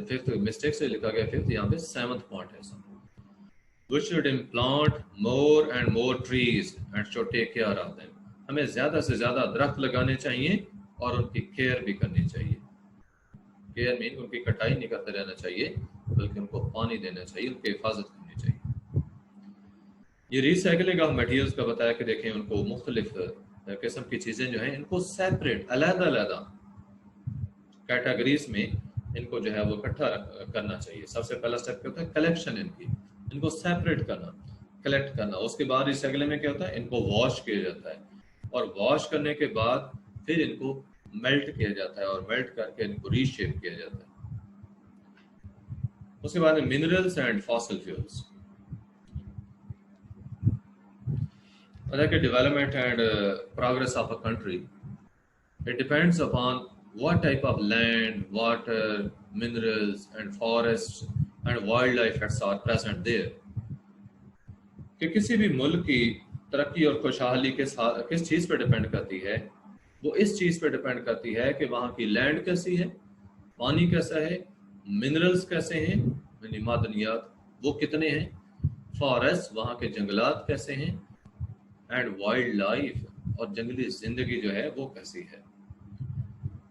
fifth mistake से लिखा गया 5th, यहाँ पे 7th पॉइंट है. We should implant more and more trees and should take care of them. हमें ज़्यादा से ज़्यादा दरख्त लगाने चाहिए और उनकी केयर भी करनी चाहिए. केयर मीन उनकी कटाई नहीं करते रहना चाहिए, बल्कि उनको पानी देना चाहिए, उनकी हिफाजत करनी चाहिए. ये रिसाइकलिंग ऑफ मटीरियल्स का बताया कि देखें उनको मुख्तलिफ किस्म की चीज़ें जो हैं इनको सेपरेट अलग-अलग कैटेगरीज में इनको जो है वो इकट्ठा करना चाहिए. सबसे पहला स्टेप क्या होता है, कलेक्शन इनको सेपरेट करना, कलेक्ट करना. उसके बाद रिसाइकलिंग में क्या होता है, इनको वॉश किया जाता है और वॉश करने के बाद फिर इनको मेल्ट किया जाता है और मेल्ट करके इनको रीशेप किया जाता है. उसके बाद minerals and fossil fuels. Development and progress of a country, it depends upon what type of land, water, minerals and forests and wildlife are present there. कि किसी भी मुल्क की तरक्की और खुशहाली के साथ किस चीज़ पे डिपेंड करती है, वो इस चीज़ पे डिपेंड करती है कि वहाँ की लैंड कैसी है, पानी कैसा है, मिनरल्स कैसे हैं, यानी मादनियात वो कितने हैं, फॉरेस्ट वहाँ के जंगलात कैसे हैं, एंड वाइल्ड लाइफ और जंगली जिंदगी जो है वो कैसी है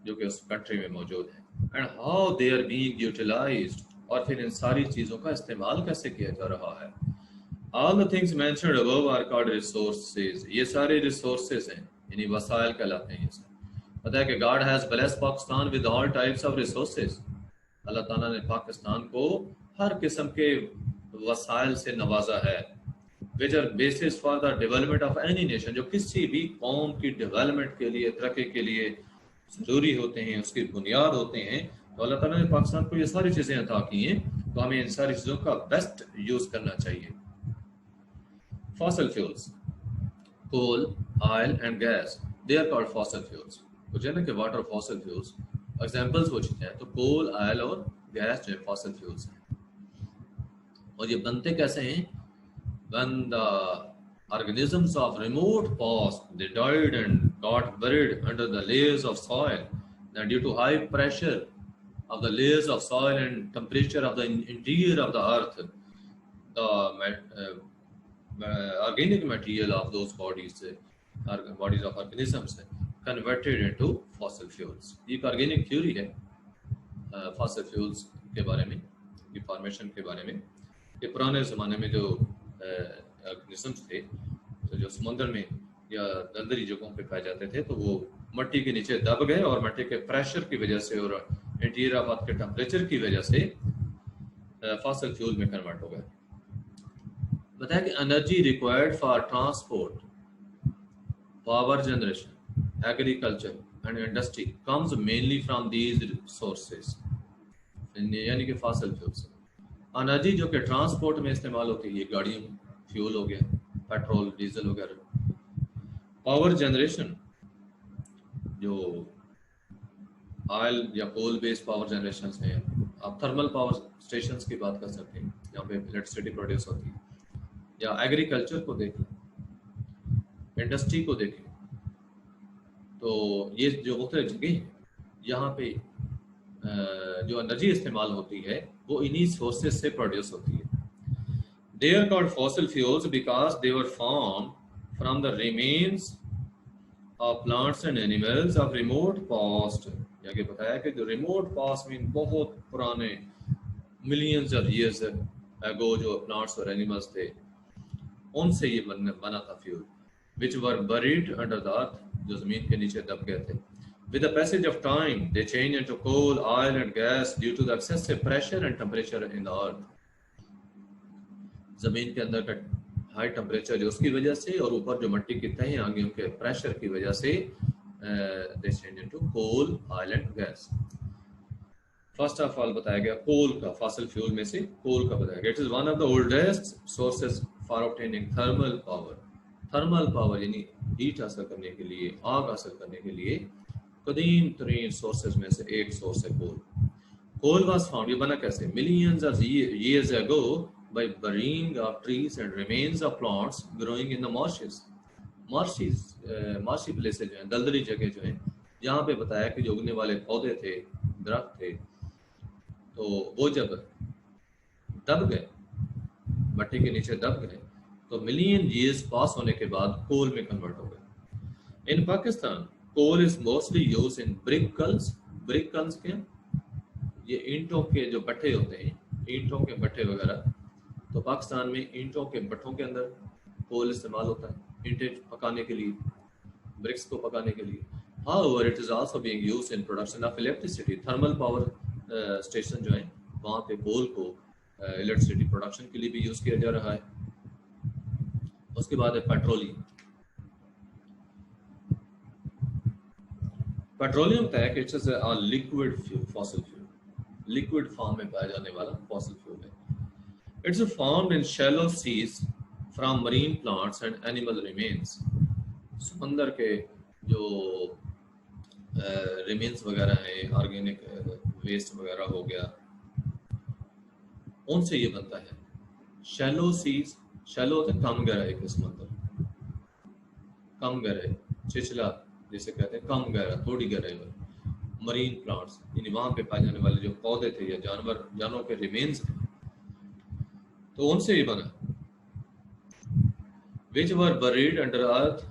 जो कि उस कंट्री में मौजूद है, and how they are being utilised, और फिर इन सारी चीज़ों का इस्तेमाल कैसे किया जा रहा है. All the things mentioned above are called resources. ये सारे रिसोर्सेज हैं, यानी वसाइल कहलाते हैं. ये पता है कि God has blessed Pakistan with all types of resources. Allah Ta'ala ने पाकिस्तान को हर किस्म के वसाइल से नवाजा है, which are basis for the development of any nation. जो किसी भी कौम की डेवलपमेंट के लिए, तरक्की के लिए जरूरी होते हैं, उसकी बुनियाद होते हैं. तो अल्लाह ताला ने पाकिस्तान को ये सारी चीज़ें अता की हैं, तो हमें इन सारी चीज़ों का बेस्ट यूज़ करना चाहिए. Fossil fuels, coal, oil and gas, they are called fossil fuels. तो जो है ना कि वाटर फॉसिल फ्यूल्स, एग्जाम्पल्स वो चीज़ें हैं. तो कोल, ऑयल और गैस जो है फॉसिल फ्यूल्स हैं. और ये बनते कैसे हैं, when the organisms of remote past they died and got buried under the layers of soil, then due to high pressure of the layers of soil and temperature of the interior of the earth, the organic material of those bodies of organisms converted into fossil fuels. एक organic theory है fossil fuels के बारे में, की formation के बारे में. कि पुराने ज़माने में जो ऑर्गेनिजम्स थे, तो जो समुद्र में या दलदली जगहों पे पाए जाते थे, तो वो मट्टी के नीचे दब गए और मट्टी के प्रेशर की वजह से और इंटीरियर ऑफ अर्थ के टेम्परेचर की वजह से फॉसिल फ्यूल में कन्वर्ट हो गए. बताया कि energy required for transport, power generation, agriculture and industry comes mainly from these sources, यानी कि फॉसिल फ्यूल्स. एनर्जी जो कि ट्रांसपोर्ट में इस्तेमाल होती है, ये गाड़ियों फ्यूल हो गया, पेट्रोल, डीजल वगैरह. पावर जनरेशन, जो ऑयल या कोल बेस्ड पावर जनरेशन हैं, आप थर्मल पावर स्टेशंस की बात कर सकते हैं जहाँ पे इलेक्ट्रिसिटी प्रोड्यूस होती है. या एग्रीकल्चर को देखें, इंडस्ट्री को देखें, तो ये जो मुख्तलिफ जगह हैं यहाँ पे जो एनर्जी इस्तेमाल होती है वो इन्हीं सोर्सेज से प्रोड्यूस होती है. They are called fossil fuels because they were formed from the remains of plants and animals of remote past. यानी बताया कि जो remote past में बहुत पुराने millions of years ago जो plants और animals थे, उनसे ये बना था fuel. which were buried under the earth, जो ज़मीन के नीचे दब गए थे. With the passage of time, they change into coal, oil, and gas due to the excessive pressure and temperature in the earth. ज़मीन के अंदर का हाई टेम्परेचर है उसकी वजह से और ऊपर जो मिट्टी की तहें आ गई उनके प्रेशर की वजह से they change into coal, oil, and gas. First of all बताया गया कोल का, फॉसिल फ्यूल में से कोल का बताया गया. It is one of the oldest sources for obtaining thermal power. Thermal power यानी हीट हासिल करने के लिए, आग हासिल करने के लिए कदीम तरीन सोर्सेज में से एक सोर्स है कोल. कोल वाज फाउंड, ये बना कैसे? Millions of years ago by burying of trees and remains of plants growing in the marshes. Marshy places जो हैं, दलदली जगह जो हैं, जहाँ पे बताया कि जो उगने वाले पौधे थे, दरख्त थे, तो वो जब दब गए, मिट्टी के नीचे दब गए, तो मिलियन ईयर्स पास होने के बाद कोल में कन्वर्ट हो गए. In Pakistan coal is mostly use in brick kilns. Brick kilns के ये ईंटों के जो भट्ठे होते हैं, ईंटों के भट्ठे वगैरह, तो पाकिस्तान में ईंटों के भट्ठों के अंदर कोल इस्तेमाल होता है ईंटें पकाने के लिए, ब्रिक्स को पकाने के लिए. However, it is also being used in production of electricity. Thermal power station जो है वहाँ पे कोल को इलेक्ट्रिसिटी प्रोडक्शन के लिए भी यूज किया जा रहा है. उसके बाद है पेट्रोलियम. पेट्रोलियम होता है कि it's a liquid fuel, fossil fuel, liquid form में पाया जाने वाला फॉसिल फ्यूल है. It's formed in shallow seas from marine plants and animal remains. समंदर के जो रिमेन्स वगैरह हैं, ऑर्गेनिक वेस्ट वगैरह हो गया, उनसे ये बनता है. शैलो सीज, शैलो होता है कम गहराई के समंदर, कम गहराई, छिछला जिसे कहते हैं, कम गहरा, थोड़ी गहराई वाला. मरीन प्लांट्स यानी वहाँ पे पाए जाने वाले जो पौधे थे या जानवरों के रिमेन्स हैं, तो उनसे ये बना. which were buried under earth,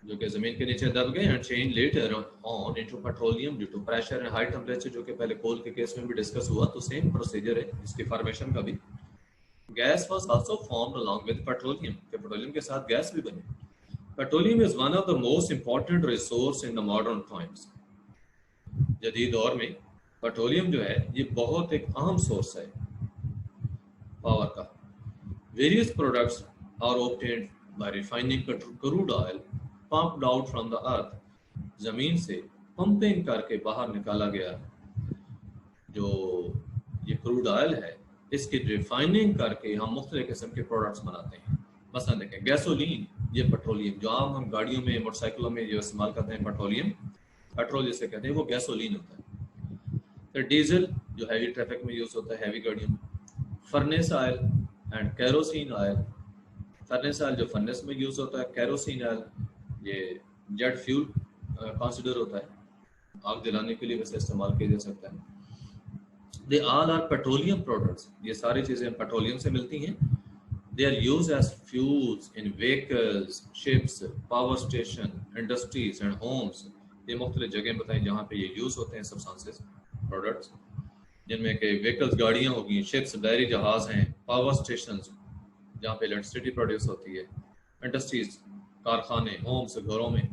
जो कि जमीन के नीचे दब गए, and changed later on into petroleum due to pressure and high temperature, जो कि पहले कोल के केस में भी डिस्कस हुआ, तो सेम प्रोसीजर है इसकी फॉर्मेशन का भी. Gas was also formed along with petroleum, कि पेट्रोलियम के साथ गैस भी बनी. Petroleum is one of the most important resource in the modern times. जदीद दौर में पेट्रोलियम जो है ये बहुत एक अहम सोर्स है पावर का. Various products are obtained by refining crude oil pumped out from the earth. जमीन से पंपिंग करके बाहर निकाला गया जो ये क्रूड ऑयल है, इसकी रिफाइनिंग करके हम मुख्तलिफ किस्म के प्रोडक्ट्स बनाते हैं. मसलन देखें गैसोलीन, ये पेट्रोलियम जो आम हम गाड़ियों में, मोटरसाइकिलों में जो इस्तेमाल करते हैं, पेट्रोलियम, पेट्रोल जिसे कहते हैं, वो गैसोलीन होता है. फिर डीजल जो हैवी ट्रैफिक में यूज होता है, हैवी गाड़ियों में. Furnace oil and kerosene oil. Furnace oil जो फर्नेस में यूज होता है, कैरोसिन ऑयल ये जेट फ्यूल कंसिडर होता है, आग जलाने के लिए वैसे इस्तेमाल किया जा सकता है. They all are petroleum products, ये सारी चीजें पेट्रोलियम से मिलती हैं. They are use as fuels in vehicles, ships, power station, industries and homes. ये मुख्तलिफ जगह बताएं जहाँ पे ये यूज होते हैं सब्सटेंसेस, प्रोडक्ट्स, जिनमें कि व्हीकल्स गाड़ियाँ होगी, शिप्स बहरी जहाज हैं, पावर स्टेशन जहाँ पे इलेक्ट्रिसिटी प्रोड्यूस होती है, इंडस्ट्रीज कारखाने, होम्स घरों में.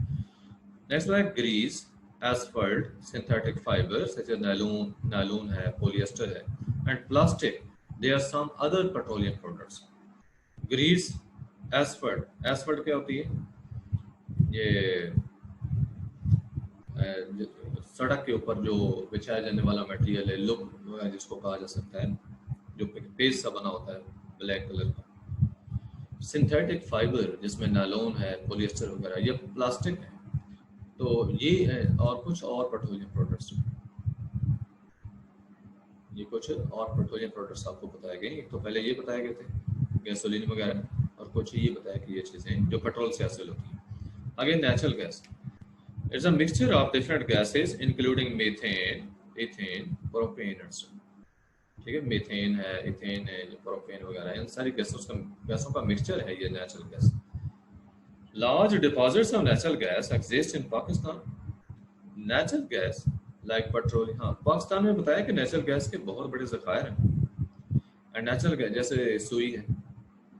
नेक्स्ट है grease, asphalt, synthetic fibre such as nylon है, पॉलिएस्टर है, and plastic. They are some other petroleum products. Grease, asphalt, asphalt क्या होती है? ये सड़क के ऊपर जो बिछाया जाने वाला मटेरियल है, लुक जिसको कहा जा सकता है, जो पेस्ट सा बना होता है ब्लैक कलर का. सिंथेटिक फाइबर जिसमें नायलॉन है, पॉलिएस्टर वगैरह, ये प्लास्टिक है. तो ये है, और कुछ और पेट्रोलियम प्रोडक्ट्स, ये कुछ और पेट्रोलियम प्रोडक्ट्स आपको बताए गए. एक तो पहले ये बताए गए थे गैसोलीन वगैरह, और कुछ ये बताया कि ये चीज़ें जो पेट्रोल से हासिल होती हैं. आगे natural gas. It's a mixture of different gases including methane, ethane, propane and so. ठीक है, मीथेन है, इथेन है, जो प्रोपेन वगैरह है, इन सारी गैसों का मिक्सचर है ये natural gas. Large deposits of natural gas exist in Pakistan. Natural gas like petroleum, हाँ पाकिस्तान में बताया कि नेचुरल गैस के बहुत बड़े ज़खायर हैं. एंड नेचुरल गैस जैसे सुई है,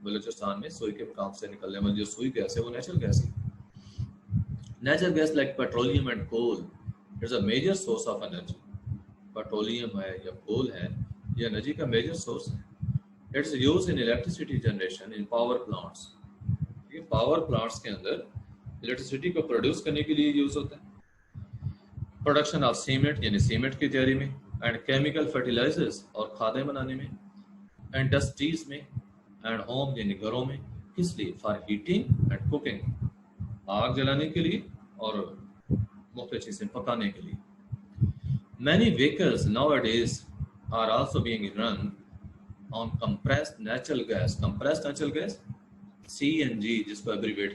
बलूचिस्तान में सुई के काम से निकलने वाली जो सुई गैस है वो नेचुरल गैस है. Natural gas like petroleum and coal is a major source of energy. Petroleum है या कोल है, ये एनर्जी का मेजर सोर्स है. It's use in electricity generation in power plants. ये पावर प्लांट्स के अंदर इलेक्ट्रिसिटी को प्रोड्यूस करने के लिए यूज होता है. प्रोडक्शन ऑफ सीमेंट यानी सीमेंट की तैयारी में, एंड केमिकल फर्टिलाइजर्स और खादें बनाने में, इंडस्ट्रीज में, एंड होम यानी घरों में. किस लिए? फॉर हीटिंग एंड कुकिंग, आग जलाने के लिए और मुख्तलिफ चीजें पकाने के लिए. Many vehicles nowadays are also being run on compressed natural gas. Compressed natural gas, CNG, जिसको abbreviate